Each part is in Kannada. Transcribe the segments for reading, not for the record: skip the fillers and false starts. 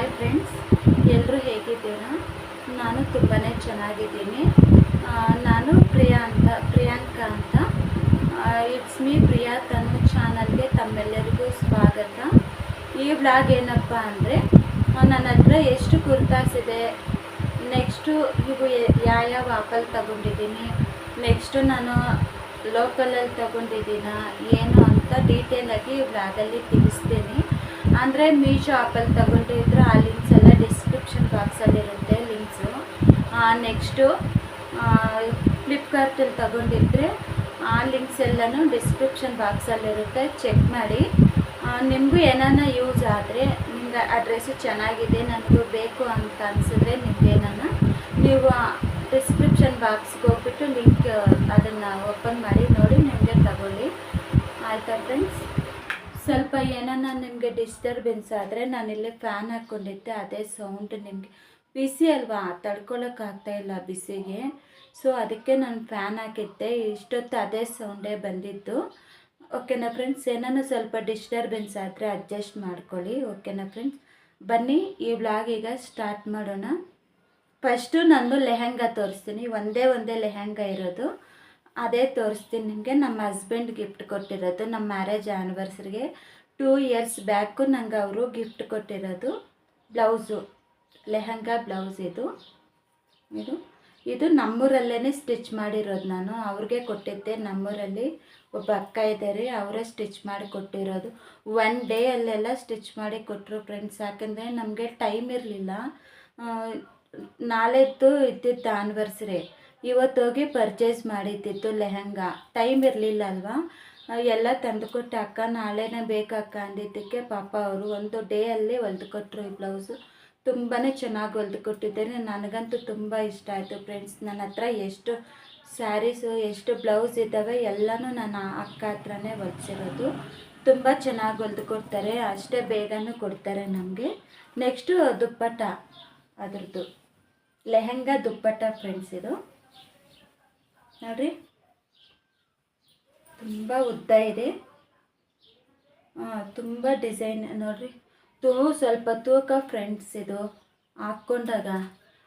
ಹಾಯ್ ಫ್ರೆಂಡ್ಸ್, ಎಲ್ಲರೂ ಹೇಗಿದ್ದೀರಾ? ನಾನು ತುಂಬಾ ಚೆನ್ನಾಗಿದ್ದೀನಿ. ನಾನು ಪ್ರಿಯಾಂಕಾ ಅಂತ. ಇಟ್ಸ್ ಮೀ ಪ್ರಿಯಾ ತನು ಚಾನಲ್ಗೆ ತಮ್ಮೆಲ್ಲರಿಗೂ ಸ್ವಾಗತ. ಈ ವ್ಲಾಗ್ ಏನಪ್ಪ ಅಂದರೆ, ನನ್ನ ಹತ್ರ ಎಷ್ಟು ಕುರ್ತಾಸ್ ಇದೆ, ನೆಕ್ಸ್ಟು ಇವು ಯಾವ ಆಪಲ್ ತಗೊಂಡಿದ್ದೀನಿ, ನೆಕ್ಸ್ಟು ನಾನು ಲೋಕಲಲ್ಲಿ ತಗೊಂಡಿದ್ದೀನ ಏನು ಅಂತ ಡೀಟೇಲಾಗಿ ವ್ಲಾಗಲ್ಲಿ ತಿಳಿಸ್ತೀನಿ. ಅಂದರೆ ಮೀಶೋ ಆಪಲ್ಲಿ ತಗೊಂಡಿದ್ರೆ ಆ ಲಿಂಕ್ಸ್ ಎಲ್ಲ ಡಿಸ್ಕ್ರಿಪ್ಷನ್ ಬಾಕ್ಸಲ್ಲಿರುತ್ತೆ ಲಿಂಕ್ಸು. ನೆಕ್ಸ್ಟು ಫ್ಲಿಪ್ಕಾರ್ಟಲ್ಲಿ ತಗೊಂಡಿದ್ರೆ ಆ ಲಿಂಕ್ಸ್ ಎಲ್ಲನೂ ಡಿಸ್ಕ್ರಿಪ್ಷನ್ ಬಾಕ್ಸಲ್ಲಿರುತ್ತೆ, ಚೆಕ್ ಮಾಡಿ. ನಿಮಗೂ ಏನಾನ ಯೂಸ್ ಆದರೆ, ನಿಮ್ಗೆ ಅಡ್ರೆಸ್ಸು ಚೆನ್ನಾಗಿದೆ, ನನಗೂ ಬೇಕು ಅಂತ ಅನಿಸಿದ್ರೆ ನೀವು ಡಿಸ್ಕ್ರಿಪ್ಷನ್ ಬಾಕ್ಸ್ಗೆ ಹೋಗ್ಬಿಟ್ಟು ಲಿಂಕ್ ಅದನ್ನು ಓಪನ್ ಮಾಡಿ ನೋಡಿ, ನಿಮಗೆ ತಗೊಳ್ಳಿ. ಆಯಿತಾ ಫ್ರೆಂಡ್ಸ್? ಸ್ವಲ್ಪ ಏನಾನ ನಿಮಗೆ ಡಿಸ್ಟರ್ಬೆನ್ಸ್ ಆದರೆ, ನಾನಿಲ್ಲೇ ಫ್ಯಾನ್ ಹಾಕ್ಕೊಂಡಿದ್ದೆ, ಅದೇ ಸೌಂಡ್ ನಿಮಗೆ ಬಿಸಿ ಅಲ್ವಾ, ತಡ್ಕೊಳಕ್ಕಾಗ್ತಾಯಿಲ್ಲ ಬಿಸಿಗೆ. ಸೊ ಅದಕ್ಕೆ ನಾನು ಫ್ಯಾನ್ ಹಾಕಿದ್ದೆ, ಇಷ್ಟೊತ್ತು ಅದೇ ಸೌಂಡೇ ಬಂದಿದ್ದು. ಓಕೆನಾ ಫ್ರೆಂಡ್ಸ್? ಏನಾನ ಸ್ವಲ್ಪ ಡಿಸ್ಟರ್ಬೆನ್ಸ್ ಆದರೆ ಅಡ್ಜಸ್ಟ್ ಮಾಡ್ಕೊಳ್ಳಿ. ಓಕೆನಾ ಫ್ರೆಂಡ್ಸ್? ಬನ್ನಿ ಈ ವ್ಲಾಗ್ ಈಗ ಸ್ಟಾರ್ಟ್ ಮಾಡೋಣ. ಫಸ್ಟು ನಾನು ಲೆಹಂಗಾ ತೋರಿಸ್ತೀನಿ. ಒಂದೇ ಲೆಹಂಗಾ ಇರೋದು, ಅದೇ ತೋರಿಸ್ತೀನಿ ನಿಮಗೆ. ನಮ್ಮ ಹಸ್ಬೆಂಡ್ ಗಿಫ್ಟ್ ಕೊಟ್ಟಿರೋದು, ನಮ್ಮ ಮ್ಯಾರೇಜ್ ಆ್ಯನಿವರ್ಸರಿಗೆ 2 ಇಯರ್ಸ್ ಬ್ಯಾಕು ನಂಗೆ ಅವರು ಗಿಫ್ಟ್ ಕೊಟ್ಟಿರೋದು ಬ್ಲೌಸು, ಲೆಹಂಗಾ ಬ್ಲೌಸ್. ಇದು ನಮ್ಮೂರಲ್ಲೇ ಸ್ಟಿಚ್ ಮಾಡಿರೋದು. ನಾನು ಅವ್ರಿಗೆ ಕೊಟ್ಟಿದ್ದೆ. ನಮ್ಮೂರಲ್ಲಿ ಒಬ್ಬ ಅಕ್ಕ ಇದ್ದಾರೆ, ಅವರೇ ಸ್ಟಿಚ್ ಮಾಡಿ ಕೊಟ್ಟಿರೋದು. 1 ಡೇ ಅಲ್ಲೆಲ್ಲ ಸ್ಟಿಚ್ ಮಾಡಿ ಕೊಟ್ಟರು ಫ್ರೆಂಡ್ಸ್. ಯಾಕಂದರೆ ನಮಗೆ ಟೈಮ್ ಇರಲಿಲ್ಲ. ನಾಳೆದ್ದು ಇದ್ದಿದ್ದು ಆ್ಯನಿವರ್ಸರಿ, ಇವತ್ತೋಗಿ ಪರ್ಚೇಸ್ ಮಾಡಿದ್ದಿತ್ತು ಲೆಹಂಗಾ. ಟೈಮ್ ಇರಲಿಲ್ಲ ಅಲ್ವಾ, ಎಲ್ಲ ತಂದುಕೊಟ್ಟು ಅಕ್ಕ ನಾಳೆನೇ ಬೇಕಕ್ಕ ಅಂದಿದ್ದಕ್ಕೆ ಪಾಪ ಅವರು 1 ಡೇ ಅಲ್ಲಿ ಹೊಲ್ದು ಕೊಟ್ಟರು. ಈ ಬ್ಲೌಸು ತುಂಬಾ ಚೆನ್ನಾಗಿ ಹೊಲ್ದು ಕೊಟ್ಟಿದ್ದಾರೆ. ನನಗಂತೂ ತುಂಬ ಇಷ್ಟ ಆಯಿತು ಫ್ರೆಂಡ್ಸ್. ನನ್ನ ಹತ್ರ ಎಷ್ಟು ಸ್ಯಾರೀಸು, ಎಷ್ಟು ಬ್ಲೌಸ್ ಇದ್ದಾವೆ ಎಲ್ಲನೂ ನಾನು ಅಕ್ಕ ಹತ್ರನೇ ಹೊಲ್ಸಿರೋದು. ತುಂಬ ಚೆನ್ನಾಗಿ ಹೊಲ್ದು ಕೊಡ್ತಾರೆ, ಅಷ್ಟೇ ಬೇಗನೂ ಕೊಡ್ತಾರೆ ನಮಗೆ. ನೆಕ್ಸ್ಟು ದುಪ್ಪಟ್ಟ, ಅದ್ರದ್ದು ಲೆಹಂಗಾ ದುಪ್ಪಟ್ಟ ಫ್ರೆಂಡ್ಸ್. ಇದು ನೋಡಿರಿ, ತುಂಬ ಉದ್ದ ಇದೆ, ತುಂಬ ಡಿಸೈನ್ ನೋಡಿರಿ. ಸ್ವಲ್ಪ ತೂಕ ಫ್ರೆಂಡ್ಸ್. ಇದು ಹಾಕ್ಕೊಂಡಾಗ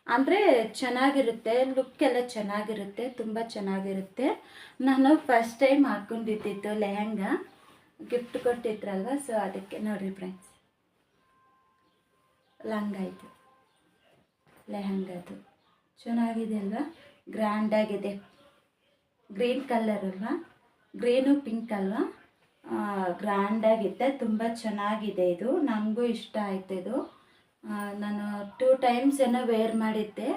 ಅಂದರೆ ಚೆನ್ನಾಗಿರುತ್ತೆ, ಲುಕ್ ಎಲ್ಲ ಚೆನ್ನಾಗಿರುತ್ತೆ, ತುಂಬ ಚೆನ್ನಾಗಿರುತ್ತೆ. ನಾನು ಫಸ್ಟ್ ಟೈಮ್ ಹಾಕ್ಕೊಂಡಿದ್ದಿತ್ತು ಲೆಹಂಗಾ, ಗಿಫ್ಟ್ ಕೊಟ್ಟಿದ್ರಲ್ವ, ಸೊ ಅದಕ್ಕೆ ನೋಡಿರಿ ಫ್ರೆಂಡ್ಸ್. ಲಂಗಾಯಿತು ಲೆಹಂಗದು, ಚೆನ್ನಾಗಿದೆ ಅಲ್ವಾ, ಗ್ರ್ಯಾಂಡಾಗಿದೆ. ಗ್ರೀನ್ ಕಲರ್ ಅಲ್ವಾ, ಗ್ರೀನು ಪಿಂಕ್ ಅಲ್ವಾ, ಗ್ರ್ಯಾಂಡಾಗಿದೆ, ತುಂಬ ಚೆನ್ನಾಗಿದೆ. ಇದು ನನಗೂ ಇಷ್ಟ ಆಯಿತು. ಇದು ನಾನು 2 ಟೈಮ್ಸ್ ಏನೋ ವೇರ್ ಮಾಡಿದ್ದೆ.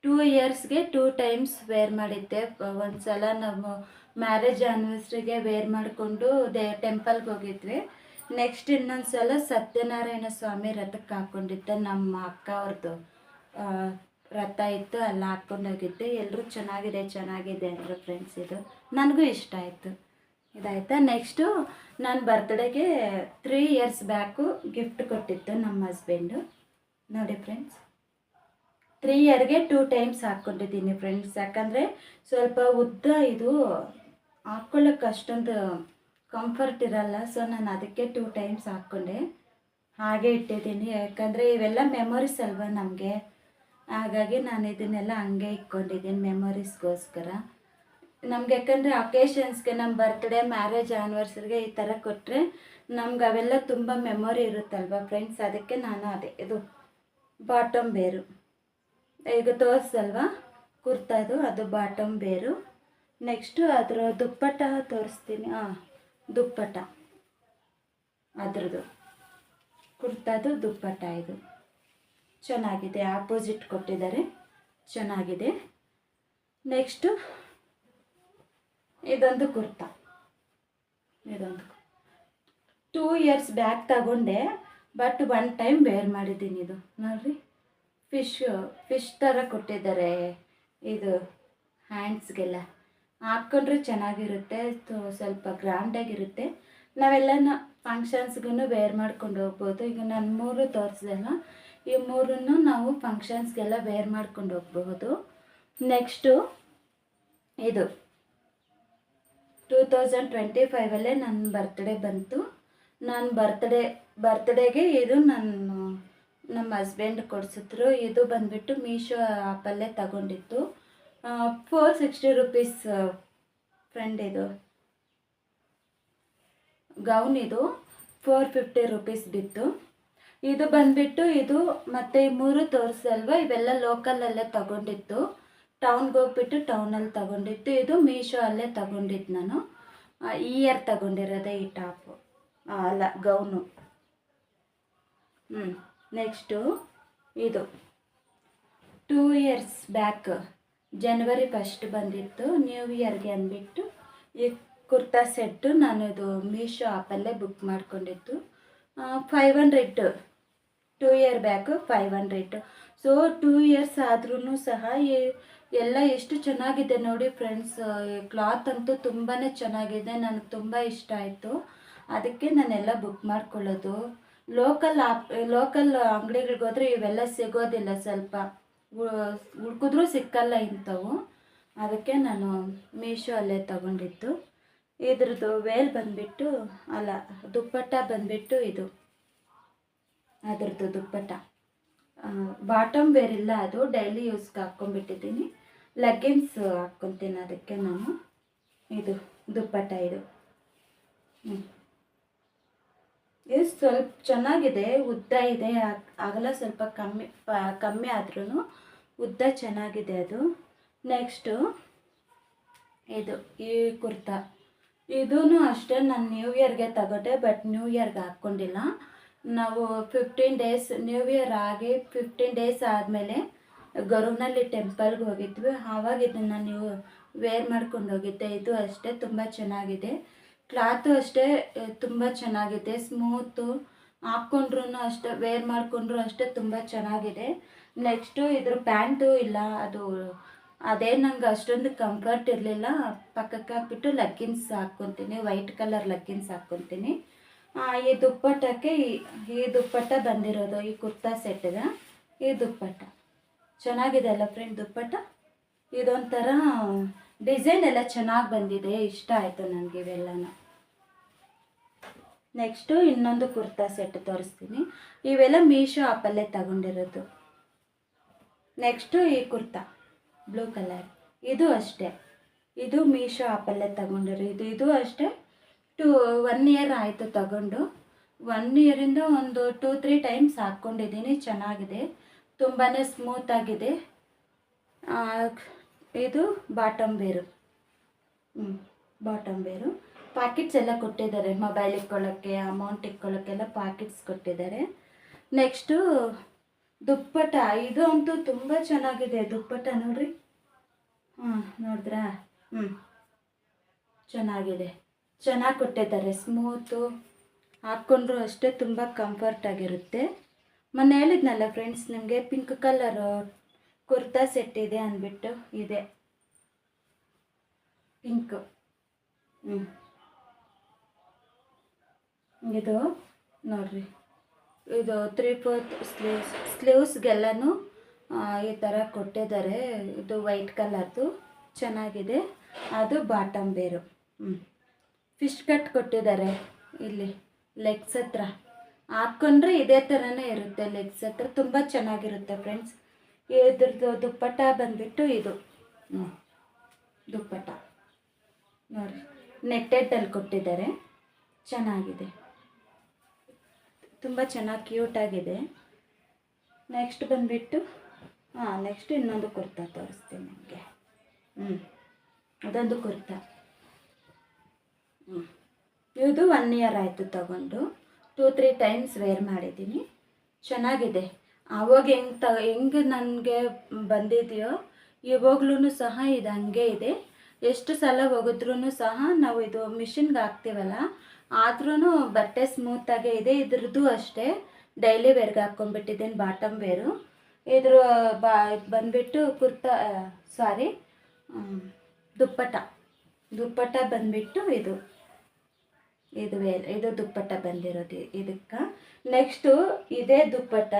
2 ಇಯರ್ಸ್ಗೆ 2 ಟೈಮ್ಸ್ ವೇರ್ ಮಾಡಿದ್ದೆ. ಒಂದು ಸಲ ನಾವು ಮ್ಯಾರೇಜ್ ಆ್ಯನಿವರ್ಸರಿಗೆ ವೇರ್ ಮಾಡಿಕೊಂಡು ಟೆಂಪಲ್ಗೆ ಹೋಗಿದ್ವಿ. ನೆಕ್ಸ್ಟ್ ಇನ್ನೊಂದು ಸಲ ಸತ್ಯನಾರಾಯಣ ಸ್ವಾಮಿ ರಥಕ್ಕೆ ಹಾಕ್ಕೊಂಡಿದ್ದೆ. ನಮ್ಮ ಅಕ್ಕ ಅವ್ರದ್ದು ರಥ ಇತ್ತು, ಅಲ್ಲಿ ಹಾಕ್ಕೊಂಡೋಗಿದ್ದೆ. ಎಲ್ಲರೂ ಚೆನ್ನಾಗಿದೆ ಅಂದರು ಫ್ರೆಂಡ್ಸ್. ಇದು ನನಗೂ ಇಷ್ಟ ಆಯಿತು. ಇದಾಯಿತಾ? ನೆಕ್ಸ್ಟು ನಾನು ಬರ್ತ್ಡೇಗೆ 3 ಇಯರ್ಸ್ ಬ್ಯಾಕು ಗಿಫ್ಟ್ ಕೊಟ್ಟಿತ್ತು ನಮ್ಮ ಹಸ್ಬೆಂಡು. ನೋಡಿ ಫ್ರೆಂಡ್ಸ್, 3 ಇಯರ್ಗೆ 2 ಟೈಮ್ಸ್ ಹಾಕ್ಕೊಂಡಿದ್ದೀನಿ ಫ್ರೆಂಡ್ಸ್. ಯಾಕಂದರೆ ಸ್ವಲ್ಪ ಉದ್ದ, ಇದು ಹಾಕ್ಕೊಳ್ಳೋಕೆ ಅಷ್ಟೊಂದು ಕಂಫರ್ಟ್ ಇರಲ್ಲ. ಸೊ ನಾನು ಅದಕ್ಕೆ 2 ಟೈಮ್ಸ್ ಹಾಕ್ಕೊಂಡೆ, ಹಾಗೆ ಇಟ್ಟಿದ್ದೀನಿ. ಯಾಕಂದರೆ ಇವೆಲ್ಲ ಮೆಮೊರೀಸ್ ಅಲ್ವಾ ನಮಗೆ, ಹಾಗಾಗಿ ನಾನು ಇದನ್ನೆಲ್ಲ ಹಂಗೆ ಇಟ್ಕೊಂಡಿದ್ದೀನಿ ಮೆಮೊರೀಸ್ಗೋಸ್ಕರ ನಮ್ಗೆ. ಯಾಕಂದರೆ ಅಕೇಶನ್ಸ್ಗೆ, ನಮ್ಮ ಬರ್ತ್ಡೇ, ಮ್ಯಾರೇಜ್ ಆ್ಯನಿವರ್ಸರಿಗೆ ಈ ಥರ ಕೊಟ್ಟರೆ ನಮ್ಗೆ ಅವೆಲ್ಲ ತುಂಬ ಮೆಮೊರಿ ಇರುತ್ತಲ್ವ ಫ್ರೆಂಡ್ಸ್. ಅದಕ್ಕೆ ನಾನು ಇದು ಬಾಟಮ್ ಬೇರು, ಈಗ ತೋರಿಸಲ್ವ ಕುರ್ತಾದು, ಅದು ಬಾಟಮ್ ಬೇರು. ನೆಕ್ಸ್ಟು ಅದರ ದುಪ್ಪಟ್ಟ ತೋರಿಸ್ತೀನಿ. ದುಪ್ಪಟ್ಟ ಅದ್ರದ್ದು ಕುರ್ತಾದು ದುಪ್ಪಟ್ಟ. ಇದು ಚೆನ್ನಾಗಿದೆ, ಆಪೋಸಿಟ್ ಕೊಟ್ಟಿದ್ದಾರೆ, ಚೆನ್ನಾಗಿದೆ. ನೆಕ್ಸ್ಟು ಇದೊಂದು ಕುರ್ತಾ. 2 ಇಯರ್ಸ್ ಬ್ಯಾಕ್ ತಗೊಂಡೆ, ಬಟ್ 1 ಟೈಮ್ ವೇರ್ ಮಾಡಿದ್ದೀನಿ. ಇದು ನೋಡಿರಿ, ಫಿಶ್ ಥರ ಕೊಟ್ಟಿದ್ದಾರೆ. ಇದು ಹ್ಯಾಂಡ್ಸ್ಗೆಲ್ಲ ಹಾಕ್ಕೊಂಡ್ರೆ ಚೆನ್ನಾಗಿರುತ್ತೆ, ಸ್ವಲ್ಪ ಗ್ರ್ಯಾಂಡಾಗಿರುತ್ತೆ. ನಾವೆಲ್ಲ ಫಂಕ್ಷನ್ಸ್ಗೂ ವೇರ್ ಮಾಡ್ಕೊಂಡು ಹೋಗ್ಬೋದು. ಈಗ ನಾನು 3 ತೋರಿಸ್ದಲ್ಲ, ಈ 3 ನಾವು ಫಂಕ್ಷನ್ಸ್ಗೆಲ್ಲ ವೇರ್ ಮಾಡ್ಕೊಂಡು ಹೋಗ್ಬಹುದು. ನೆಕ್ಸ್ಟು ಇದು 2025 ನನ್ನ ಬರ್ತ್ಡೇ ಬಂತು. ನಾನು ಬರ್ತ್ಡೇಗೆ ಇದು ನಾನು ನಮ್ಮ ಹಸ್ಬೆಂಡ್ ಕೊಡಿಸಿದ್ರು. ಇದು ಬಂದುಬಿಟ್ಟು ಮೀಶೋ ಆ್ಯಪಲ್ಲೇ ತಗೊಂಡಿದ್ದು. 460 ರುಪೀಸ್ ಫ್ರೆಂಡ್. ಇದು ಗೌನ್ ಇದು 450 ರುಪೀಸ್ ಬಿತ್ತು. ಇದು ಬಂದುಬಿಟ್ಟು ಇದು ಮತ್ತು ಈ 3 ತೋರಿಸಲ್ವ, ಇವೆಲ್ಲ ಲೋಕಲಲ್ಲೇ ತಗೊಂಡಿದ್ದು. ಟೌನ್ಗೆ ಹೋಗ್ಬಿಟ್ಟು ಟೌನಲ್ಲಿ ತಗೊಂಡಿದ್ದು. ಇದು ಮೀಶೋ ಅಲ್ಲೇ ತಗೊಂಡಿದ್ದು ನಾನು. ಈ ಇಯರ್ ತಗೊಂಡಿರೋದೆ ಈ ಟಾಪು, ಅಲ್ಲ ಗೌನು. ನೆಕ್ಸ್ಟು ಇದು 2 ಇಯರ್ಸ್ ಬ್ಯಾಕ್ ಜನವರಿ 1 ಬಂದಿತ್ತು, ನ್ಯೂ ಇಯರ್ಗೆ ಅಂದ್ಬಿಟ್ಟು ಈ ಕುರ್ತಾ ಸೆಟ್ಟು ನಾನು ಇದು ಮೀಶೋ ಆ್ಯಪಲ್ಲೇ ಬುಕ್ ಮಾಡ್ಕೊಂಡಿದ್ದು. 500, 2 ಇಯರ್ ಬ್ಯಾಕು 500. ಸೊ 2 ಇಯರ್ಸ್ ಆದ್ರೂ ಸಹ ಎಲ್ಲ ಎಷ್ಟು ಚೆನ್ನಾಗಿದೆ ನೋಡಿ ಫ್ರೆಂಡ್ಸ್. ಕ್ಲಾತ್ ಅಂತೂ ತುಂಬಾ ಚೆನ್ನಾಗಿದೆ, ನನಗೆ ತುಂಬ ಇಷ್ಟ ಆಯಿತು. ಅದಕ್ಕೆ ನಾನೆಲ್ಲ ಬುಕ್ ಮಾಡ್ಕೊಳ್ಳೋದು. ಲೋಕಲ್ ಅಂಗಡಿಗಳಿಗೆ ಹೋದರೆ ಇವೆಲ್ಲ ಸಿಗೋದಿಲ್ಲ, ಸ್ವಲ್ಪ ಹುಡುಕಿದ್ರೂ ಸಿಕ್ಕಲ್ಲ ಇಂಥವು. ಅದಕ್ಕೆ ನಾನು ಮೀಶೋ ಅಲ್ಲೇ ತಗೊಂಡಿದ್ದು. ಇದ್ರದ್ದು ವೇಲ್ ಬಂದುಬಿಟ್ಟು, ಅಲ್ಲ ದುಪ್ಪಟ್ಟ ಬಂದುಬಿಟ್ಟು ಇದು ಅದ್ರದ್ದು ದುಪ್ಪಟ್ಟ. ಬಾಟಮ್ ವೇರ್ ಇಲ್ಲ, ಅದು ಡೈಲಿ ಯೂಸ್ಗೆ ಹಾಕ್ಕೊಂಡ್ಬಿಟ್ಟಿದ್ದೀನಿ. ಲೆಗ್ಗಿನ್ಸ್ ಹಾಕ್ಕೊತೀನಿ, ಅದಕ್ಕೆ ನಾನು ಇದು ದುಪ್ಪಟ್ಟ ಇದು. ಇದು ಸ್ವಲ್ಪ ಚೆನ್ನಾಗಿದೆ, ಉದ್ದ ಇದೆ, ಆಗಲ್ಲ ಸ್ವಲ್ಪ ಕಮ್ಮಿ ಆದ್ರೂ ಉದ್ದ ಚೆನ್ನಾಗಿದೆ ಅದು. ನೆಕ್ಸ್ಟು ಇದು ಈ ಕುರ್ತಾ. ಇದೂ ಅಷ್ಟೇ ನಾನು ನ್ಯೂ ಇಯರ್ಗೆ ತಗೊಂಡೆ, ಬಟ್ ನ್ಯೂ ಇಯರ್ಗೆ ಹಾಕ್ಕೊಂಡಿಲ್ಲ. ನಾವು 15 ಡೇಸ್ ನ್ಯೂ ಇಯರ್ ಆಗಿ 15 ಡೇಸ್ ಆದಮೇಲೆ ಗರುನಲ್ಲಿ ಟೆಂಪಲ್ಗೆ ಹೋಗಿದ್ವಿ. ಆವಾಗ ಇದನ್ನು ನೀವು ವೇರ್ ಮಾಡ್ಕೊಂಡು ಹೋಗಿದ್ದೆ. ಇದು ಅಷ್ಟೇ ತುಂಬ ಚೆನ್ನಾಗಿದೆ, ಕ್ಲಾತು ಅಷ್ಟೇ ತುಂಬ ಚೆನ್ನಾಗಿದೆ, ಸ್ಮೂತು. ಹಾಕ್ಕೊಂಡ್ರೂ ಅಷ್ಟೇ, ವೇರ್ ಮಾಡಿಕೊಂಡ್ರು ಅಷ್ಟೇ ತುಂಬ ಚೆನ್ನಾಗಿದೆ. ನೆಕ್ಸ್ಟು ಇದ್ರ ಪ್ಯಾಂಟು ಇಲ್ಲ, ಅದೇ ನಂಗೆ ಅಷ್ಟೊಂದು ಕಂಫರ್ಟ್ ಇರಲಿಲ್ಲ. ಪಕ್ಕಕ್ಕೆ ಹಾಕ್ಬಿಟ್ಟು ಲೆಗ್ಗಿನ್ಸ್ ಹಾಕ್ಕೊತೀನಿ, ವೈಟ್ ಕಲರ್ ಲೆಗ್ಗಿನ್ಸ್ ಹಾಕ್ಕೊತೀನಿ. ಈ ದುಪ್ಪಟ್ಟಕ್ಕೆ ಈ ದುಪ್ಪಟ್ಟ ಬಂದಿರೋದು ಈ ಕುರ್ತಾ ಸೆಟ್ಗೆ. ಈ ದುಪ್ಪಟ್ಟ ಚೆನ್ನಾಗಿದೆ ಅಲ್ಲ ಫ್ರೆಂಡ್ ದುಪ್ಪಟ್ಟ. ಇದೊಂಥರ ಡಿಸೈನ್ ಎಲ್ಲ ಚೆನ್ನಾಗಿ ಬಂದಿದೆ, ಇಷ್ಟ ಆಯಿತು ನನಗೆ ಇವೆಲ್ಲನ. ನೆಕ್ಸ್ಟು ಇನ್ನೊಂದು ಕುರ್ತಾ ಸೆಟ್ ತೋರಿಸ್ತೀನಿ. ಇವೆಲ್ಲ ಮೀಶೋ ಆ್ಯಪಲ್ಲೇ ತಗೊಂಡಿರೋದು. ನೆಕ್ಸ್ಟು ಈ ಕುರ್ತಾ ಬ್ಲೂ ಕಲರ್, ಇದು ಅಷ್ಟೇ, ಇದು ಮೀಶೋ ಆ್ಯಪಲ್ಲೇ ತಗೊಂಡಿರೋದು. ಇದು ಅಷ್ಟೇ 1 ಇಯರ್ ಆಯಿತು ತಗೊಂಡು. 1 ಇಯರಿಂದ ಒಂದು 2-3 ಟೈಮ್ಸ್ ಹಾಕ್ಕೊಂಡಿದ್ದೀನಿ, ಚೆನ್ನಾಗಿದೆ, ತುಂಬಾ ಸ್ಮೂತಾಗಿದೆ. ಇದು bottom wear. Bottom wear. Pockets ಎಲ್ಲ ಕೊಟ್ಟಿದ್ದಾರೆ, ಮೊಬೈಲ್ ಇಟ್ಕೊಳ್ಳೋಕ್ಕೆ, ಅಮೌಂಟ್ ಇಟ್ಕೊಳ್ಳೋಕ್ಕೆಲ್ಲ ಪಾಕೆಟ್ಸ್ ಕೊಟ್ಟಿದ್ದಾರೆ. ನೆಕ್ಸ್ಟು ದುಪ್ಪಟ್ಟ. ಇದು ಅಂತೂ ತುಂಬ ಚೆನ್ನಾಗಿದೆ ದುಪ್ಪಟ್ಟ, ನೋಡ್ರಿ. ನೋಡಿದ್ರಾ? ಚೆನ್ನಾಗಿದೆ, ಚೆನ್ನಾಗಿ ಕೊಟ್ಟಿದ್ದಾರೆ, ಸ್ಮೂತು. ಹಾಕ್ಕೊಂಡ್ರು ಅಷ್ಟೇ ತುಂಬ ಕಂಫರ್ಟಾಗಿರುತ್ತೆ. ಮೊನ್ನೆ ಹೇಳಿದ್ನಲ್ಲ ಫ್ರೆಂಡ್ಸ್ ನಿಮಗೆ, ಪಿಂಕ್ ಕಲರು ಕುರ್ತಾ ಸೆಟ್ ಇದೆ ಅಂದ್ಬಿಟ್ಟು. ಇದೆ ಪಿಂಕು. ಇದು ನೋಡ್ರಿ, ಇದು 3/4 ಸ್ಲೀವ್ಸ್ಗೆಲ್ಲನೂ ಈ ಥರ ಕೊಟ್ಟಿದ್ದಾರೆ. ಇದು ವೈಟ್ ಕಲರ್ದು ಚೆನ್ನಾಗಿದೆ. ಅದು ಬಾಟಮ್ ವೇರು. ಫಿಶ್ ಕಟ್ ಕೊಟ್ಟಿದ್ದಾರೆ ಇಲ್ಲಿ ಲೆಗ್ಸ್ ಹತ್ರ. ಹಾಕ್ಕೊಂಡ್ರೆ ಇದೇ ಥರನೇ ಇರುತ್ತೆ, ಲೆಗ್ಸ್ ಹತ್ರ ತುಂಬ ಚೆನ್ನಾಗಿರುತ್ತೆ ಫ್ರೆಂಡ್ಸ್. ಇದ್ರದ್ದು ದುಪ್ಪಟ್ಟ ಬಂದುಬಿಟ್ಟು ಇದು ದುಪ್ಪಟ್ಟ ನೋಡಿ, ನೆಟ್ಟೆಡ್ಡಲ್ಲಿ ಕೊಟ್ಟಿದ್ದಾರೆ, ಚೆನ್ನಾಗಿದೆ, ತುಂಬ ಚೆನ್ನಾಗಿ ಕ್ಯೂಟಾಗಿದೆ. ನೆಕ್ಸ್ಟ್ ಬಂದುಬಿಟ್ಟು ನೆಕ್ಸ್ಟ್ ಇನ್ನೊಂದು ಕುರ್ತಾ ತೋರಿಸ್ತೀನಿ ನಿಮಗೆ. ಅದೊಂದು ಕುರ್ತಾ. ಇದು 1 ಇಯರ್ ಆಯಿತು ತಗೊಂಡು. 2-3 ಟೈಮ್ಸ್ ವೇರ್ ಮಾಡಿದ್ದೀನಿ, ಚೆನ್ನಾಗಿದೆ. ಆವಾಗ ಹೆಂಗೆ ನನಗೆ ಬಂದಿದೆಯೋ ಇವಾಗ್ಲೂ ಸಹ ಇದು ಹಂಗೆ ಇದೆ. ಎಷ್ಟು ಸಲ ಒಗೆದ್ರೂ ಸಹ ನಾವು ಇದು ಮಿಷಿನ್ಗೆ ಹಾಕ್ತೀವಲ್ಲ, ಆದ್ರೂ ಬಟ್ಟೆ ಸ್ಮೂತಾಗೇ ಇದೆ. ಇದ್ರದ್ದು ಅಷ್ಟೇ ಡೈಲಿ ವೇರ್ಗೆ ಹಾಕ್ಕೊಂಡ್ಬಿಟ್ಟಿದ್ದೀನಿ, ಬಾಟಮ್ ವೇರು. ಇದ್ರ ಬಂದುಬಿಟ್ಟು ದುಪ್ಪಟ್ಟ ಬಂದುಬಿಟ್ಟು ಇದು ದುಪ್ಪಟ್ಟ ಬಂದಿರೋದು ಇದಕ್ಕೆ. ನೆಕ್ಸ್ಟು ಇದೇ ದುಪ್ಪಟ್ಟ,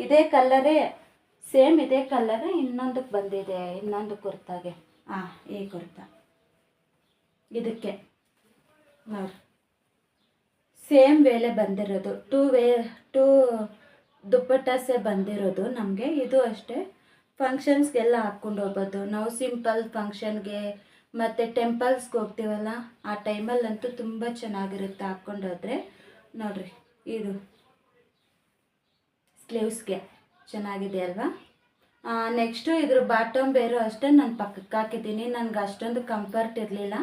ಇದೇ ಕಲ್ಲರೇ, ಸೇಮ್ ಇದೇ ಕಲ್ಲರೇ ಇನ್ನೊಂದಕ್ಕೆ ಬಂದಿದೆ, ಇನ್ನೊಂದು ಕುರ್ತಾಗೆ. ಈ ಕುರ್ತಾ ಇದಕ್ಕೆ ನೋಡಿ, ಸೇಮ್ ವೇಲೆ ಬಂದಿರೋದು. ಟೂ ದುಪ್ಪಟ್ಟಾಸೆ ಬಂದಿರೋದು ನಮಗೆ. ಇದು ಅಷ್ಟೇ ಫಂಕ್ಷನ್ಸ್ಗೆಲ್ಲ ಹಾಕ್ಕೊಂಡು ಹೋಗ್ಬೋದು ನಾವು. ಸಿಂಪಲ್ ಫಂಕ್ಷನ್ಗೆ ಮತ್ತು ಟೆಂಪಲ್ಸ್ಗೆ ಹೋಗ್ತೀವಲ್ಲ ಆ ಟೈಮಲ್ಲಂತೂ ತುಂಬ ಚೆನ್ನಾಗಿರುತ್ತೆ ಹಾಕ್ಕೊಂಡೋದ್ರೆ. ನೋಡಿರಿ, ಇದು ಸ್ಲೀವ್ಸ್ಗೆ ಚೆನ್ನಾಗಿದೆ ಅಲ್ವಾ. ನೆಕ್ಸ್ಟು ಇದ್ರ ಬಾಟಮ್ ಬೇರು ಅಷ್ಟೇ ನಾನು ಪಕ್ಕಕ್ಕೆ ಹಾಕಿದ್ದೀನಿ. ನನಗೆ ಅಷ್ಟೊಂದು ಕಂಫರ್ಟ್ ಇರಲಿಲ್ಲ,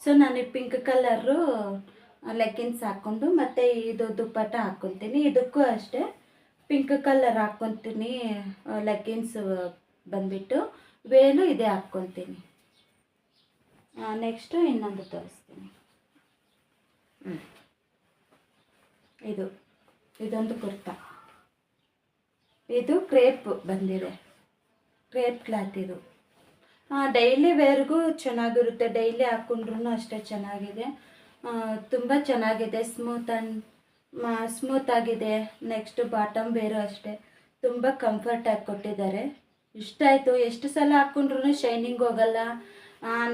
ಸೊ ನಾನು ಈ ಪಿಂಕ್ ಕಲರು ಲೆಗ್ಗಿನ್ಸ್ ಹಾಕ್ಕೊಂಡು ಮತ್ತು ಇದು ದುಪ್ಪಟ್ಟ ಹಾಕ್ಕೊತೀನಿ. ಇದಕ್ಕೂ ಅಷ್ಟೇ ಪಿಂಕ್ ಕಲರ್ ಹಾಕ್ಕೊತೀನಿ. ಲೆಗ್ಗಿನ್ಸ್ ಬಂದುಬಿಟ್ಟು ವೇಲು ಇದೇ ಹಾಕ್ಕೊತೀನಿ. ನೆಕ್ಸ್ಟು ಇನ್ನೊಂದು ತೋರಿಸ್ತೀನಿ. ಇದೊಂದು ಕುರ್ತಾ. ಇದು ಕ್ರೇಪ್ ಬಂದಿದೆ, ಕ್ರೇಪ್ ಕ್ಲಾತ್ ಇದು. ಡೈಲಿ ವೇರ್ಗೂ ಚೆನ್ನಾಗಿರುತ್ತೆ, ಡೈಲಿ ಹಾಕ್ಕೊಂಡ್ರೂ ಅಷ್ಟೇ ಚೆನ್ನಾಗಿದೆ. ತುಂಬ ಚೆನ್ನಾಗಿದೆ, ಸ್ಮೂತ್ ಆಗಿದೆ. ನೆಕ್ಸ್ಟ್ ಬಾಟಮ್ ಬೇರು ಅಷ್ಟೇ ತುಂಬ ಕಂಫರ್ಟಾಗಿ ಕೊಟ್ಟಿದ್ದಾರೆ. ಇಷ್ಟ ಆಯಿತು. ಎಷ್ಟು ಸಲ ಹಾಕ್ಕೊಂಡ್ರೂ ಶೈನಿಂಗ್ ಹೋಗಲ್ಲ.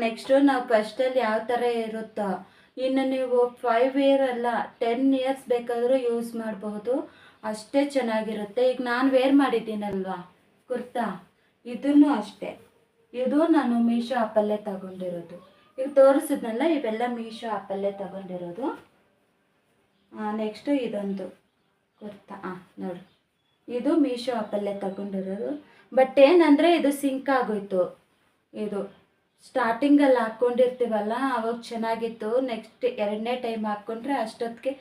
ನೆಕ್ಸ್ಟು ನಾವು ಫಸ್ಟಲ್ಲಿ ಯಾವ ಥರ ಇರುತ್ತೋ ಇನ್ನು ನೀವು 5 ಇಯರ್ ಅಲ್ಲ 10 ಇಯರ್ಸ್ ಬೇಕಾದರೂ ಯೂಸ್ ಮಾಡಬಹುದು, ಅಷ್ಟೇ ಚೆನ್ನಾಗಿರುತ್ತೆ. ಈಗ ನಾನು ವೇರ್ ಮಾಡಿದ್ದೀನಲ್ವಾ ಕುರ್ತಾ, ಇದನ್ನು ಅಷ್ಟೇ. ಇದು ನಾನು ಮೀಶೋ ಆ್ಯಪಲ್ಲೇ ತಗೊಂಡಿರೋದು. ಈಗ ತೋರಿಸಿದ್ನಲ್ಲ ಇವೆಲ್ಲ ಮೀಶೋ ಆ್ಯಪಲ್ಲೇ ತಗೊಂಡಿರೋದು. ನೆಕ್ಸ್ಟು ಇದೊಂದು ಕುರ್ತಾ. ನೋಡಿ, ಇದು ಮೀಶೋ ಆ್ಯಪಲ್ಲೇ ತಗೊಂಡಿರೋದು. ಬಟ್ ಏನಂದರೆ ಇದು ಸಿಂಕ್ ಆಗೋಯ್ತು. ಇದು ಸ್ಟಾರ್ಟಿಂಗಲ್ಲಿ ಹಾಕ್ಕೊಂಡಿರ್ತೀವಲ್ಲ ಅವಾಗ ಚೆನ್ನಾಗಿತ್ತು. ನೆಕ್ಸ್ಟ್ 2ನೇ ಟೈಮ್ ಹಾಕ್ಕೊಂಡ್ರೆ ಅಷ್ಟೊತ್ತಿಗೆ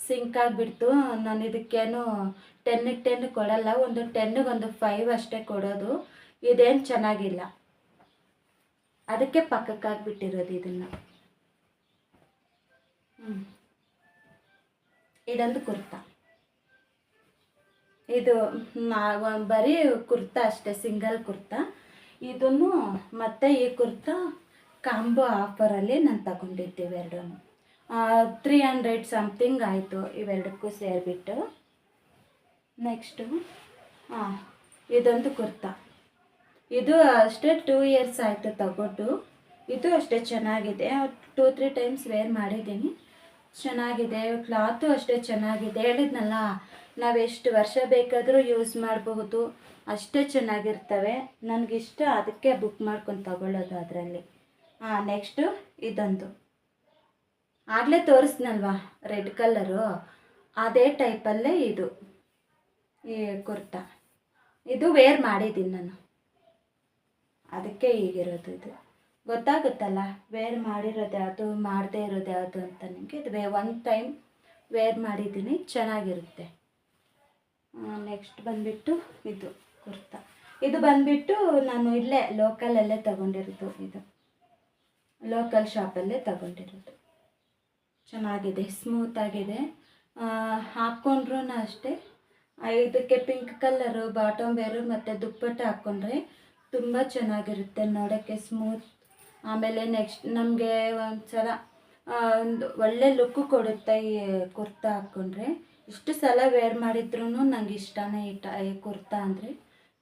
ಸಿಂಕ್ ಆಗಿಬಿಡ್ತು. ನಾನು ಇದಕ್ಕೇನು 10ಗೆ 10 ಕೊಡಲ್ಲ, ಒಂದು 10ಗೆ ಒಂದು 5 ಅಷ್ಟೇ ಕೊಡೋದು. ಇದೇನು ಚೆನ್ನಾಗಿಲ್ಲ, ಅದಕ್ಕೆ ಪಕ್ಕಕ್ಕೆ ಹಾಕ್ಬಿಟ್ಟಿರೋದು ಇದನ್ನು. ಇದೊಂದು ಕುರ್ತಾ. ಇದು ಬರೀ ಕುರ್ತಾ ಅಷ್ಟೇ, ಸಿಂಗಲ್ ಕುರ್ತಾ. ಇದನ್ನು ಮತ್ತು ಈ ಕುರ್ತಾ ಕಾಂಬೋ ಆಫರಲ್ಲಿ ನಾನು ತಗೊಂಡಿದ್ದೀವಿ ಎರಡೂ. 300 ಸಮಥಿಂಗ್ ಆಯಿತು ಇವೆರಡಕ್ಕೂ ಸೇರಿಬಿಟ್ಟು. ನೆಕ್ಸ್ಟು ಇದೊಂದು ಕುರ್ತಾ. ಇದು ಅಷ್ಟೇ 2 ಇಯರ್ಸ್ ಆಯಿತು ತಗೊಂಡು. ಇದು ಅಷ್ಟೇ ಚೆನ್ನಾಗಿದೆ. 2-3 ಟೈಮ್ಸ್ ವೇರ್ ಮಾಡಿದ್ದೀನಿ, ಚೆನ್ನಾಗಿದೆ. ಕ್ಲಾತು ಅಷ್ಟೇ ಚೆನ್ನಾಗಿದೆ. ಹೇಳಿದ್ನಲ್ಲ, ನಾವು ಎಷ್ಟು ವರ್ಷ ಬೇಕಾದರೂ ಯೂಸ್ ಮಾಡಬಹುದು, ಅಷ್ಟೇ ಚೆನ್ನಾಗಿರ್ತವೆ. ನನಗಿಷ್ಟ, ಅದಕ್ಕೆ ಬುಕ್ ಮಾಡ್ಕೊಂಡು ತಗೊಳ್ಳೋದು ಅದರಲ್ಲಿ. ನೆಕ್ಸ್ಟು ಇದೊಂದು ಆಗಲೇ ತೋರಿಸ್ನಲ್ವಾ ರೆಡ್ ಕಲರು, ಅದೇ ಟೈಪಲ್ಲೇ ಇದು ಈ ಕುರ್ತಾ. ಇದು ವೇರ್ ಮಾಡಿದ್ದೀನಿ ನಾನು, ಅದಕ್ಕೆ ಹೀಗಿರೋದು. ಇದು ಗೊತ್ತಾಗುತ್ತಲ್ಲ ವೇರ್ ಮಾಡಿರೋದು ಯಾವುದು ಮಾಡದೇ ಇರೋದು ಯಾವುದು ಅಂತ ನಿಮಗೆ. ಇದು 1 ಟೈಮ್ ವೇರ್ ಮಾಡಿದ್ದೀನಿ, ಚೆನ್ನಾಗಿರುತ್ತೆ. ನೆಕ್ಸ್ಟ್ ಬಂದುಬಿಟ್ಟು ಇದು ಕುರ್ತಾ. ಇದು ಬಂದುಬಿಟ್ಟು ನಾನು ಇಲ್ಲೇ ಲೋಕಲಲ್ಲೇ ತಗೊಂಡಿರೋದು. ಇದು ಲೋಕಲ್ ಶಾಪಲ್ಲೇ ತಗೊಂಡಿರೋದು. ಚೆನ್ನಾಗಿದೆ, ಸ್ಮೂತಾಗಿದೆ. ಹಾಕ್ಕೊಂಡ್ರೂ ಅಷ್ಟೇ. ಇದಕ್ಕೆ ಪಿಂಕ್ ಕಲರು ಬಾಟಮ್ ವೇರು ಮತ್ತು ದುಪ್ಪಟ್ಟ ಹಾಕ್ಕೊಂಡ್ರೆ ತುಂಬ ಚೆನ್ನಾಗಿರುತ್ತೆ ನೋಡೋಕ್ಕೆ, ಸ್ಮೂತ್. ಆಮೇಲೆ ನೆಕ್ಸ್ಟ್ ನಮಗೆ ಒಂದ್ಸಲ ಒಂದು ಒಳ್ಳೆ ಲುಕ್ಕು ಕೊಡುತ್ತೆ ಈ ಕುರ್ತಾ ಹಾಕ್ಕೊಂಡ್ರೆ. ಇಷ್ಟು ಸಲ ವೇರ್ ಮಾಡಿದ್ರೂ ನಂಗೆ ಇಷ್ಟನೇ ಈ ಕುರ್ತಾ ಅಂದರೆ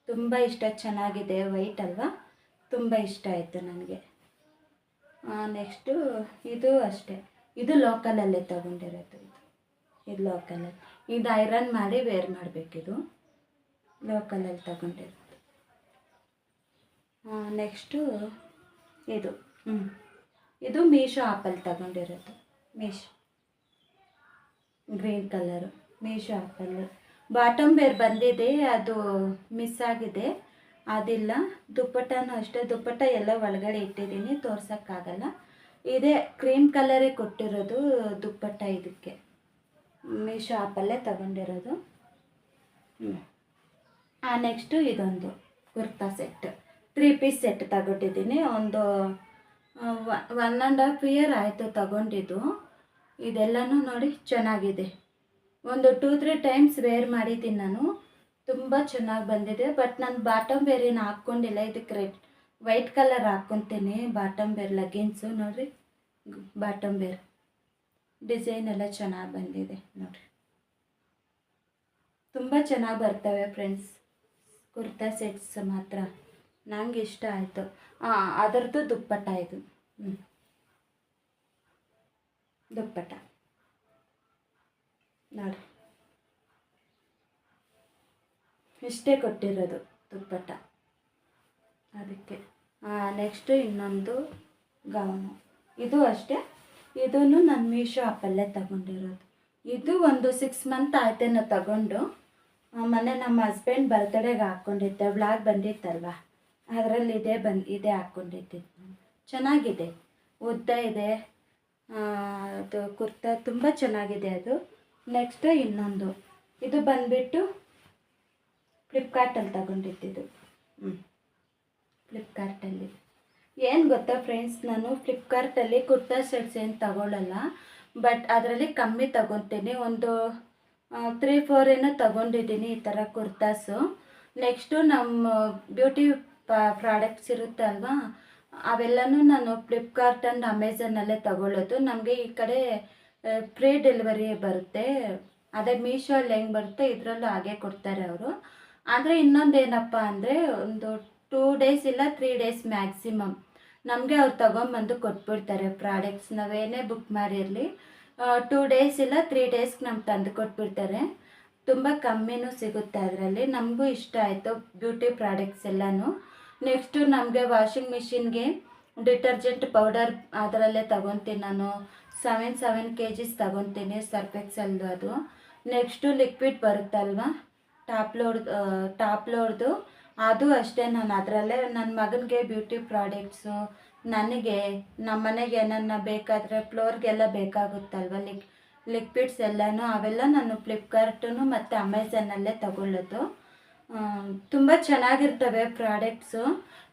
ತುಂಬ ಇಷ್ಟ. ಚೆನ್ನಾಗಿದೆ, ವೈಟ್ ಅಲ್ವಾ, ತುಂಬ ಇಷ್ಟ ಆಯಿತು ನನಗೆ. ನೆಕ್ಸ್ಟು ಇದು ಅಷ್ಟೇ, ಇದು ಲೋಕಲಲ್ಲೇ ತಗೊಂಡಿರೋದು. ಇದು ಲೋಕಲಲ್ಲಿ, ಇದು ಐರನ್ ಮಾಡಿ ವೇರ್ ಮಾಡಬೇಕಿದು, ಲೋಕಲಲ್ಲಿ ತಗೊಂಡಿರೋದು. ನೆಕ್ಸ್ಟು ಇದು ಮೀಶೋ ಆ್ಯಪಲ್ಲಿ ತಗೊಂಡಿರೋದು. ಮೀಶೋ ಗ್ರೀನ್ ಕಲರು, ಮೀಶೋ ಆ್ಯಪಲ್ಲಿ. ಬಾಟಮ್ ವೇರ್ ಬಂದಿದೆ, ಅದು ಮಿಸ್ ಆಗಿದೆ, ಅದಿಲ್ಲ. ದುಪ್ಪಟ್ಟನೂ ಅಷ್ಟೇ, ದುಪ್ಪಟ್ಟ ಎಲ್ಲ ಒಳಗಡೆ ಇಟ್ಟಿದ್ದೀನಿ, ತೋರ್ಸೋಕ್ಕಾಗಲ್ಲ. ಇದೇ ಕ್ರೀಮ್ ಕಲರೇ ಕೊಟ್ಟಿರೋದು ದುಪ್ಪಟ್ಟ. ಇದಕ್ಕೆ ಮೀಶೋ ಆ್ಯಪಲ್ಲೇ ತಗೊಂಡಿರೋದು. ನೆಕ್ಸ್ಟು ಇದೊಂದು ಕುರ್ತಾ ಸೆಟ್, 3 ಪೀಸ್ ಸೆಟ್ ತಗೊಂಡಿದ್ದೀನಿ. ಒಂದು 1.5 ಇಯರ್ ಆಯಿತು ತಗೊಂಡಿದ್ದು. ಇದೆಲ್ಲನೂ ನೋಡಿ ಚೆನ್ನಾಗಿದೆ. ಒಂದು 2-3 ಟೈಮ್ಸ್ ವೇರ್ ಮಾಡಿದ್ದೀನಿ ನಾನು, ತುಂಬ ಚೆನ್ನಾಗಿ ಬಂದಿದೆ. ಬಟ್ ನಾನು ಬಾಟಮ್ ವೇರ್ ಏನು ಹಾಕ್ಕೊಂಡಿಲ್ಲ, ಇದಕ್ಕೆ ವೈಟ್ ಕಲರ್ ಹಾಕ್ಕೊತೀನಿ ಬಾಟಮ್ ವೇರ್ ಲೆಗ್ಗಿನ್ಸು. ನೋಡಿರಿ, ಬಾಟಮ್ ವೇರ್ ಡಿಸೈನ್ ಎಲ್ಲ ಚೆನ್ನಾಗಿ ಬಂದಿದೆ ನೋಡಿರಿ, ತುಂಬ ಚೆನ್ನಾಗಿ ಬರ್ತವೆ ಫ್ರೆಂಡ್ಸ್ ಕುರ್ತಾ ಸೆಟ್ಸ್ ಮಾತ್ರ. ನಂಗೆ ಇಷ್ಟ ಆಯಿತು. ಅದರದ್ದು ದುಪ್ಪಟ್ಟ ಇದು. ದುಪ್ಪಟ್ಟ ನೋಡಿ, ಇಷ್ಟೇ ಕೊಟ್ಟಿರೋದು ದುಪ್ಪಟ್ಟ. ಅದಕ್ಕೆ ನೆಕ್ಸ್ಟು ಇನ್ನೊಂದು ಗೌನು, ಇದು ಅಷ್ಟೇ. ಇದನ್ನು ನಾನು ಮೀಶೋ ಆ್ಯಪಲ್ಲೇ ತಗೊಂಡಿರೋದು. ಇದು ಒಂದು 6 ಮಂತ್ ಆಯ್ತೇನೋ ತಗೊಂಡು. ಮೊನ್ನೆ ನಮ್ಮ ಹಸ್ಬೆಂಡ್ ಬರ್ತಡೇಗೆ ಹಾಕ್ಕೊಂಡಿದ್ದೆ, ವ್ಲಾಗ್ ಬಂದಿತ್ತಲ್ವ, ಅದರಲ್ಲಿ ಇದೇ ಹಾಕ್ಕೊಂಡಿದ್ದಿದ್ದು. ಚೆನ್ನಾಗಿದೆ, ಉದ್ದ ಇದೆ. ಅದು ಕುರ್ತಾ ತುಂಬ ಚೆನ್ನಾಗಿದೆ ಅದು. ನೆಕ್ಸ್ಟ್ ಇನ್ನೊಂದು, ಇದು ಬಂದುಬಿಟ್ಟು ಫ್ಲಿಪ್ಕಾರ್ಟಲ್ಲಿ ತಗೊಂಡಿದ್ದು. ಫ್ಲಿಪ್ಕಾರ್ಟಲ್ಲಿ ಏನು ಗೊತ್ತಾ ಫ್ರೆಂಡ್ಸ್, ನಾನು ಫ್ಲಿಪ್ಕಾರ್ಟಲ್ಲಿ ಕುರ್ತಾ ಸೆಟ್ಸ್ ಏನು ತಗೊಳ್ಳಲ್ಲ, ಬಟ್ ಅದರಲ್ಲಿ ಕಮ್ಮಿ ತಗೊತೀನಿ. ಒಂದು 3-4 ಏನೋ ತಗೊಂಡಿದ್ದೀನಿ ಈ ಥರ ಕುರ್ತಾಸು. ನೆಕ್ಸ್ಟು ನಮ್ಮ ಬ್ಯೂಟಿ ಪ್ರಾಡಕ್ಟ್ಸ್ ಇರುತ್ತೆ ಅಲ್ವಾ, ಅವೆಲ್ಲನೂ ನಾನು ಫ್ಲಿಪ್ಕಾರ್ಟ್ ಆ್ಯಂಡ್ ಅಮೆಝಾನಲ್ಲೇ ತಗೊಳ್ಳೋದು. ನಮಗೆ ಈ ಕಡೆ ಫ್ರೀ ಡೆಲಿವರಿ ಬರುತ್ತೆ. ಅದೇ ಮೀಶೋಲ್ಲಿ ಹೆಂಗೆ ಬರುತ್ತೆ ಇದರಲ್ಲೂ ಹಾಗೆ ಕೊಡ್ತಾರೆ ಅವರು. ಆದರೆ ಇನ್ನೊಂದು ಏನಪ್ಪ ಅಂದರೆ, ಒಂದು 2 ಡೇಸ್ ಇಲ್ಲ 3 ಡೇಸ್ ಮ್ಯಾಕ್ಸಿಮಮ್ ನಮಗೆ ಅವ್ರು ತೊಗೊಂಬಂದು ಕೊಟ್ಬಿಡ್ತಾರೆ ಪ್ರಾಡಕ್ಟ್ಸ್. ನಾವೇನೇ ಬುಕ್ ಮಾಡಿರಲಿ 2 ಡೇಸ್ ಇಲ್ಲ 3 ಡೇಸ್ಗೆ ನಮ್ಗೆ ತಂದು ಕೊಟ್ಬಿಡ್ತಾರೆ. ತುಂಬ ಕಮ್ಮಿನೂ ಸಿಗುತ್ತೆ ಅದರಲ್ಲಿ. ನಮಗೂ ಇಷ್ಟ ಆಯಿತು ಬ್ಯೂಟಿ ಪ್ರಾಡಕ್ಟ್ಸ್ ಎಲ್ಲನೂ. ನೆಕ್ಸ್ಟು ನಮಗೆ ವಾಷಿಂಗ್ ಮಿಷಿನ್ಗೆ ಡಿಟರ್ಜೆಂಟ್ ಪೌಡರ್ ಅದರಲ್ಲೇ ತಗೊತೀನಿ ನಾನು. 7 kgs ತಗೊತೀನಿ ಸರ್ಫ್ ಎಕ್ಸೆಲ್ದು ಅದು. ನೆಕ್ಸ್ಟು ಲಿಕ್ವಿಡ್ ಬರುತ್ತಲ್ವ ಟಾಪ್ ಲೋಡ್ದು, ಅದು ಅಷ್ಟೇ. ನಾನು ಅದರಲ್ಲೇ ನನ್ನ ಮಗನಿಗೆ ಬ್ಯೂಟಿ ಪ್ರಾಡಕ್ಟ್ಸು, ನನಗೆ ನಮ್ಮ ಮನೆಗೆ ಏನನ್ನ ಬೇಕಾದರೆ ಫ್ಲೋರ್ಗೆಲ್ಲ ಬೇಕಾಗುತ್ತಲ್ವ ಲಿಕ್ವಿಡ್ಸ್ ಎಲ್ಲನೂ, ಅವೆಲ್ಲ ನಾನು ಫ್ಲಿಪ್ಕಾರ್ಟು ಮತ್ತು ಅಮೆಝಾನಲ್ಲೇ ತಗೊಳ್ಳೋದು. ತುಂಬ ಚೆನ್ನಾಗಿರ್ತವೆ ಪ್ರಾಡಕ್ಟ್ಸು.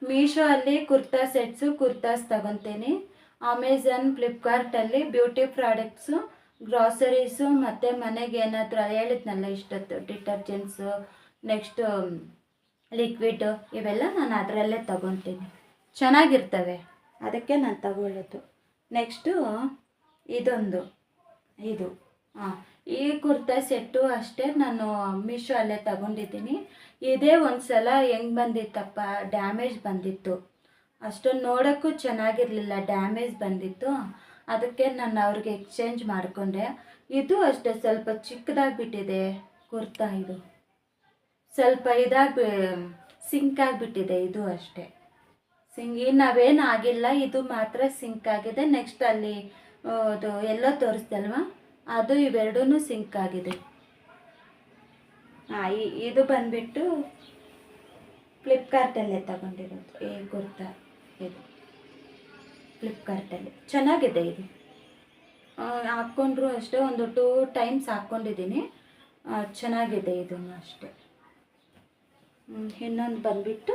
ಮೀಶೋ ಅಲ್ಲಿ ಕುರ್ತಾ ಸೆಟ್ಸು ಕುರ್ತಾಸ್ ತಗೊತೀನಿ. ಅಮೆಝಾನ್ ಫ್ಲಿಪ್ಕಾರ್ಟಲ್ಲಿ ಬ್ಯೂಟಿ ಪ್ರಾಡಕ್ಟ್ಸು, ಗ್ರಾಸರೀಸು ಮತ್ತು ಮನೆಗೆ ಏನಾದರೂ ಹೇಳಿದ್ನಲ್ಲ ಇಷ್ಟೊತ್ತು ಡಿಟರ್ಜೆಂಟ್ಸು, ನೆಕ್ಸ್ಟು ಲಿಕ್ವಿಡ್ಡು, ಇವೆಲ್ಲ ನಾನು ಅದರಲ್ಲೇ ತಗೊತೀನಿ. ಚೆನ್ನಾಗಿರ್ತವೆ, ಅದಕ್ಕೆ ನಾನು ತಗೊಳ್ಳೋದು. ನೆಕ್ಸ್ಟು ಇದು ಈ ಕುರ್ತಾ ಸೆಟ್ಟು ಅಷ್ಟೇ ನಾನು ಮೀಶೋ ಅಲ್ಲೇ ತಗೊಂಡಿದ್ದೀನಿ. ಇದೇ ಒಂದು ಸಲ ಹೆಂಗೆ ಬಂದಿತ್ತಪ್ಪ, ಡ್ಯಾಮೇಜ್ ಬಂದಿತ್ತು. ಅಷ್ಟೊಂದು ನೋಡೋಕ್ಕೂ ಚೆನ್ನಾಗಿರಲಿಲ್ಲ, ಡ್ಯಾಮೇಜ್ ಬಂದಿತ್ತು. ಅದಕ್ಕೆ ನಾನು ಅವ್ರಿಗೆ ಎಕ್ಸ್ಚೇಂಜ್ ಮಾಡಿಕೊಂಡೆ. ಇದು ಅಷ್ಟೇ ಸ್ವಲ್ಪ ಚಿಕ್ಕದಾಗಿಬಿಟ್ಟಿದೆ ಕುರ್ತಾ. ಇದು ಸ್ವಲ್ಪ ಸಿಂಕ್ ಆಗಿಬಿಟ್ಟಿದೆ. ಇದು ಅಷ್ಟೇ ನಾವೇನು ಆಗಿಲ್ಲ, ಇದು ಮಾತ್ರ ಸಿಂಕ್ ಆಗಿದೆ. ನೆಕ್ಸ್ಟ್ ಅಲ್ಲಿ ಅದು ಎಲ್ಲೋ ತೋರಿಸ್ದಲ್ವ, ಅದು ಇವೆರಡೂ ಸಿಂಕ್ ಆಗಿದೆ. ಇದು ಬಂದುಬಿಟ್ಟು ಫ್ಲಿಪ್ಕಾರ್ಟಲ್ಲೇ ತಗೊಂಡಿರೋದು ಈ ಕುರ್ತಾ. ಇದು ಫ್ಲಿಪ್ಕಾರ್ಟಲ್ಲಿ ಚೆನ್ನಾಗಿದೆ. ಇದು ಹಾಕ್ಕೊಂಡ್ರು ಅಷ್ಟೇ, ಒಂದು 2 ಟೈಮ್ಸ್ ಹಾಕ್ಕೊಂಡಿದ್ದೀನಿ. ಚೆನ್ನಾಗಿದೆ ಇದೂ ಅಷ್ಟೇ. ಇನ್ನೊಂದು ಬಂದುಬಿಟ್ಟು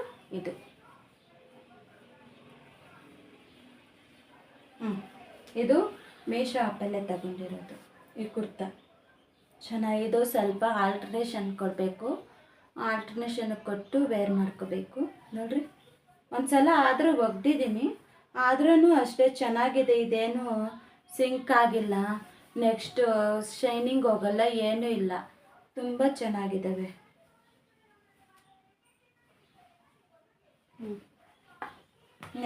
ಇದು ಮೀಶೋ ಆ್ಯಪಲ್ಲೇ ತಗೊಂಡಿರೋದು ಈ ಕುರ್ತಾ. ಚೆನ್ನಾಗಿದು. ಸ್ವಲ್ಪ ಆಲ್ಟ್ರೇಷನ್ ಕೊಡಬೇಕು, ಆಲ್ಟ್ರೇಷನ್ ಕೊಟ್ಟು ವೇರ್ ಮಾಡ್ಕೋಬೇಕು. ನೋಡಿರಿ, ಒಂದು ಸಲ ಆದರೂ ಒಗ್ದಿದ್ದೀನಿ, ಆದ್ರೂ ಅಷ್ಟೇ ಚೆನ್ನಾಗಿದೆ. ಇದೇನು ಸಿಂಕ್ ಆಗಿಲ್ಲ, ನೆಕ್ಸ್ಟ್ ಶೈನಿಂಗ್ ಹೋಗಲ್ಲ, ಏನೂ ಇಲ್ಲ, ತುಂಬ ಚೆನ್ನಾಗಿದ್ದಾವೆ.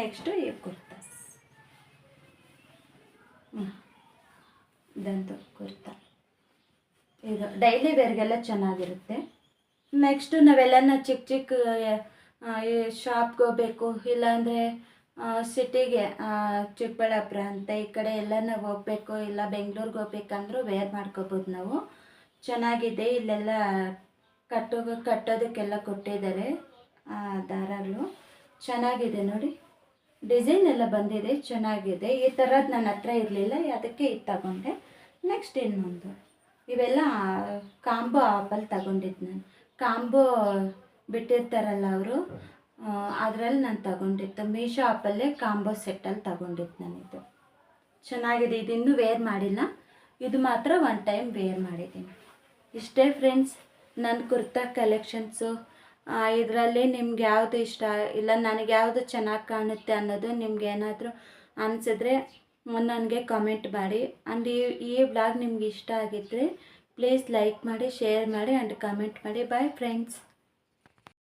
ನೆಕ್ಸ್ಟು ಈ ಕುರ್ತಾಸ್, ಇದಂತೂ ಕುರ್ತಾ ಇದು ಡೈಲಿ ವೇರ್ಗೆಲ್ಲ ಚೆನ್ನಾಗಿರುತ್ತೆ. ನೆಕ್ಸ್ಟು ನಾವೆಲ್ಲನ ಚಿಕ್ಕ ಶಾಪ್ಗೆ ಹೋಗ್ಬೇಕು, ಇಲ್ಲಾಂದರೆ ಸಿಟಿಗೆ ಚಿಕ್ಕಬಳ್ಳಾಪುರ ಅಂತ ಈ ಕಡೆ ಎಲ್ಲ ನಾವು ಹೋಗ್ಬೇಕು, ಇಲ್ಲ ಬೆಂಗಳೂರಿಗೆ ಹೋಗ್ಬೇಕಂದ್ರೂ ವೇರ್ ಮಾಡ್ಕೋಬೋದು ನಾವು. ಚೆನ್ನಾಗಿದೆ. ಇಲ್ಲೆಲ್ಲ ಕಟ್ಟೋದಕ್ಕೆಲ್ಲ ಕೊಟ್ಟಿದ್ದಾರೆ ದಾರಗಳು. ಚೆನ್ನಾಗಿದೆ ನೋಡಿ, ಡಿಸೈನ್ ಎಲ್ಲ ಬಂದಿದೆ, ಚೆನ್ನಾಗಿದೆ. ಈ ಥರದ್ದು ನನ್ನ ಹತ್ರ ಇರಲಿಲ್ಲ, ಅದಕ್ಕೆ ಇದು ತಗೊಂಡೆ. ನೆಕ್ಸ್ಟ್ ಇನ್ನೊಂದು, ಇವೆಲ್ಲ ಕಾಂಬೋ ಆಪಲ್ಲಿ ತಗೊಂಡಿದ್ದು ನಾನು. ಕಾಂಬೋ ಬಿಟ್ಟಿರ್ತಾರಲ್ಲ ಅವರು, ಅದರಲ್ಲಿ ನಾನು ತಗೊಂಡಿದ್ದು ಮೀಶೋ ಆ್ಯಪಲ್ಲೇ ಕಾಂಬೋ ಸೆಟ್ಟಲ್ಲಿ ತಗೊಂಡಿದ್ದು ನಾನಿದು. ಚೆನ್ನಾಗಿದೆ. ಇದಿನ್ನೂ ವೇರ್ ಮಾಡಿಲ್ಲ, ಇದು ಮಾತ್ರ 1 ಟೈಮ್ ವೇರ್ ಮಾಡಿದ್ದೀನಿ. ಇಷ್ಟೇ ಫ್ರೆಂಡ್ಸ್ ನನ್ನ ಕುರ್ತಾ ಕಲೆಕ್ಷನ್ಸು. ಇದರಲ್ಲಿ ನಿಮ್ಗೆ ಯಾವುದು ಇಷ್ಟ ಇಲ್ಲ, ನನಗೆ ಯಾವುದು ಚೆನ್ನಾಗಿ ಕಾಣುತ್ತೆ ಅನ್ನೋದು ನಿಮ್ಗೆ ಏನಾದರೂ ಅನಿಸಿದ್ರೆ ನನಗೆ ಕಾಮೆಂಟ್ ಮಾಡಿ. ಆ್ಯಂಡ್ ಈ ವ್ಲಾಗ್ ನಿಮ್ಗೆ ಇಷ್ಟ ಆಗಿದ್ದರೆ ಪ್ಲೀಸ್ ಲೈಕ್ ಮಾಡಿ, ಶೇರ್ ಮಾಡಿ ಆ್ಯಂಡ್ ಕಮೆಂಟ್ ಮಾಡಿ. Bye friends.